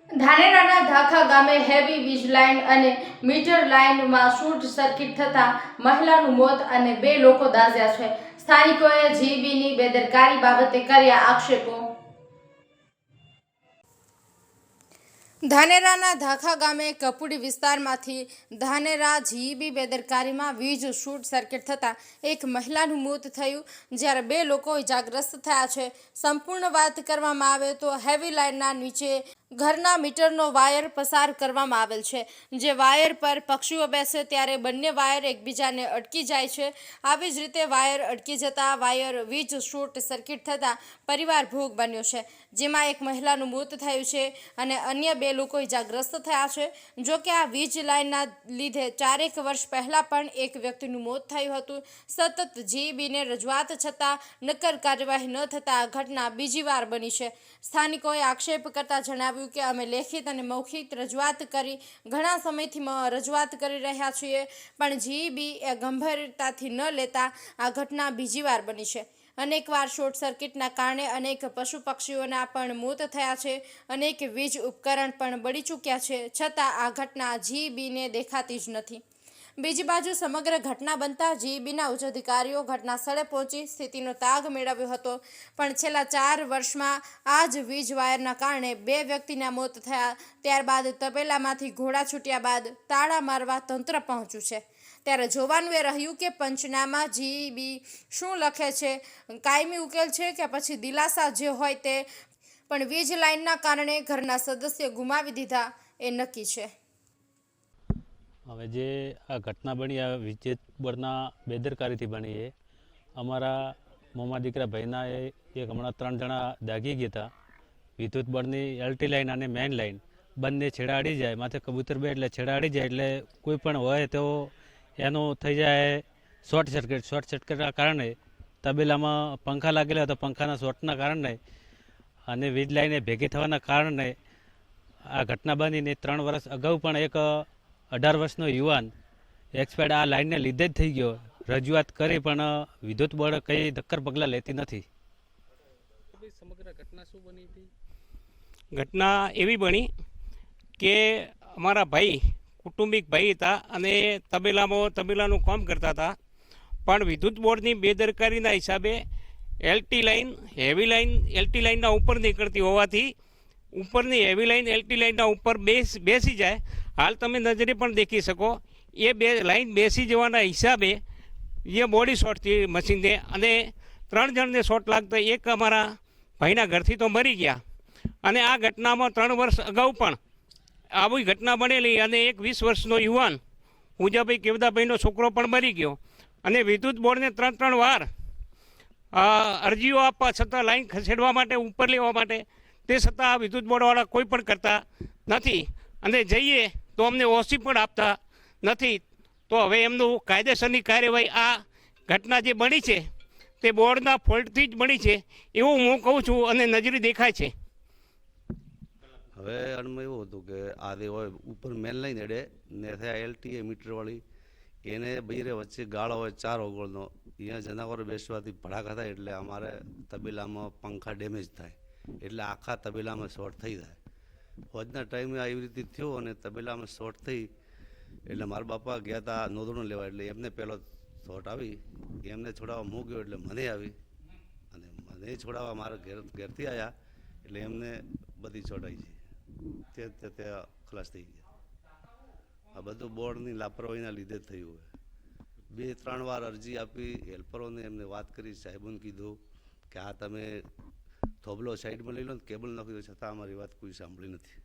ધાનેરાના ધાખા ગામે હેવી વીજ લાઇન અને મીટર લાઇનમાં શોર્ટ સર્કિટ થતા મહિલાનું મોત અને 2 લોકો દાઝ્યા છે। સ્થાનિકોએ જીઈબીની બેદરકારી બાબતે કર્યા આક્ષેપો। ધાનેરાના ધાખા ગામે કપુડી વિસ્તારમાંથી ધાનેરા જીઈબી બેદરકારીમાં વીજ શોર્ટ સર્કિટ થતાં એક મહિલાનું મોત થયું, જ્યારે 2 લોકો ઇજાગ્રસ્ત થયા છે। સંપૂર્ણ વાત કરવામાં આવે તો હેવી લાઇનના નીચે ઘરના મીટરનો વાયર પસાર કરવામાં આવેલ છે, જે વાયર પર પક્ષીઓ બેસે ત્યારે બંને વાયર એકબીજાને અટકી જાય છે। આવી જ રીતે વાયર અટકી જતા વાયર વીજ શોર્ટ સર્કિટ થતાં પરિવાર ભોગ બન્યો છે, જેમાં એક મહિલાનું મોત થયું છે અને અન્ય 2 લોકો ઇજાગ્રસ્ત થયા છે। જો કે આ વીજ લાઇનના લીધે 4 વર્ષ પહેલા પણ એક વ્યક્તિનું મોત થયું હતું। સતત જીઈબીને રજૂઆત છતાં નક્કર કાર્યવાહી ન થતાં આ ઘટના બીજી વાર બની છે। સ્થાનિકોએ આક્ષેપ કરતા જણાવ્યું કે અમે લેખિત અને મૌખિક રજૂઆત કરી ઘણા સમયથી રજૂઆત કરી રહ્યા છીએ, પણ જીઈબી એ ગંભીરતાથી ન લેતા આ ઘટના બીજી વાર બની છે। અનેકવાર શોર્ટ સર્કિટના કારણે અનેક પશુ પક્ષીઓના પણ મોત થયા છે, અનેક વીજ ઉપકરણ પણ બળી ચૂક્યા છે, છતાં આ ઘટના જીઈબીને દેખાતી જ નથી। બીજી બાજુ સમગ્ર ઘટના બનતા જીઈબીના ઉચ્ચ અધિકારીઓ ઘટના સ્થળે પહોંચી સ્થિતિનો તાગ મેળવ્યો હતો, પણ છેલ્લા 4 વર્ષમાં આ જ વીજ વાયરના કારણે 2 વ્યક્તિના મોત થયા। ત્યારબાદ તબેલામાંથી ઘોડા છૂટ્યા બાદ તાળા મારવા તંત્ર પહોંચ્યું છે, ત્યારે જોવાનું એ રહ્યું કે પંચનામા જીઈબી શું લખે છે, કાયમી ઉકેલ છે કે પછી દિલાસા જે હોય તે, પણ વીજ લાઇનના કારણે ઘરના સદસ્ય ગુમાવી દીધા એ નક્કી છે। હવે જે આ ઘટના બની આ વિદ્યુત બોર્ડના બેદરકારીથી બની છે। અમારા મોંમાં દીકરા ભાઈના એક હમણાં 3 જણા દાગી ગયા હતા। વિદ્યુત બોર્ડની એલટી લાઇન અને મેઇન લાઇન બંને છેડા અડી જાય, માથે કબૂતર બે એટલે છેડા અડી જાય એટલે કોઈ પણ હોય તો એનું થઈ જાય શોર્ટ સર્કિટના કારણે તબેલામાં પંખા લાગેલા હતા, પંખાના શોર્ટના કારણે અને વીજ લાઇને ભેગી થવાના કારણે આ ઘટના બનીને 3 વર્ષ અગાઉ પણ એક 18 વર્ષનો યુવાન એક્સપાયર્ડ આ લાઇનને લીધે જ થઈ ગયો। રજૂઆત કરી પણ વિદ્યુત બોર્ડ કંઈ નક્કર પગલાં લેતી નથી। સમગ્ર ઘટના શું બની હતી? ઘટના એવી બની કે અમારા ભાઈ કુટુંબિક ભાઈ હતા અને તબેલાનું કામ કરતા હતા, પણ વિદ્યુત બોર્ડની બેદરકારીના હિસાબે હેવી લાઇન એલટી લાઇનના ઉપર નીકળતી હોવાથી ઉપરની હેવી લાઇન એલટી લાઇનના ઉપર બેસી જાય। હાલ તમે નજરે પણ દેખી શકો એ લાઇન બેસી જવાના હિસાબે એ બોડી શોર્ટ થઈ મશીનને અને 3 જણને શોર્ટ લાગતા એક અમારા ભાઈના ઘરથી તો મરી ગયા। અને આ ઘટનામાં 3 વર્ષ અગાઉ પણ આવી ઘટના બનેલી અને એક 20 વર્ષનો યુવાન પૂજાભાઈ કેવદાભાઈનો છોકરો પણ મરી ગયો। અને વિદ્યુત બોર્ડને 3 વાર અરજીઓ આપવા છતાં લાઈન ખસેડવા માટે ઉપર લેવા માટે, તે છતાં આ વિદ્યુત બોર્ડવાળા કોઈ પણ કરતા નથી અને જઈએ તો અમને ઓછી પણ આપતા નથી। તો હવે એમનું કાયદેસરની કાર્યવાહી આ ઘટના જે બની છે તે બોર્ડના ફોલ્ટથી જ બની છે એવું હું કહું છું અને નજરે દેખાય છે। હવે આમાં એવું હતું કે આ હોય ઉપર મેન લાઈન એડે ને થયા એલટીએ મીટરવાળી એને બૈરે વચ્ચે ગાળો હોય 4 ઓગળનો, અહીંયા જનાવરો બેસવાથી ભડાકા થાય એટલે અમારે તબેલામાં પંખા ડેમેજ થાય એટલે આખા તબેલામાં શોર્ટ થઈ જાય। ફોજના ટાઈમે આવી રીતે થયો અને તબેલામાં શોર્ટ થઈ એટલે મારા બાપા ગયા હતા નોંધણું લેવા, એટલે એમને પહેલો શોર્ટ આવી, એમને છોડાવવા હું ગયો એટલે મને આવી અને મને છોડાવવા મારા ઘેરથી આવ્યા એટલે એમને બધી છોડાઈ છે, તે ખલાસ થઈ ગયા। આ બધું બોર્ડની લાપરવાહીના લીધે જ થયું હોય। 2-3 વાર અરજી આપી, હેલ્પરોને એમને વાત કરી, સાહેબોને કીધું કે આ તમે થોબલો સાઈડમાં લઈ લો ને કેબલ નાખી દો, છતાં અમારી વાત કોઈ સાંભળી નથી।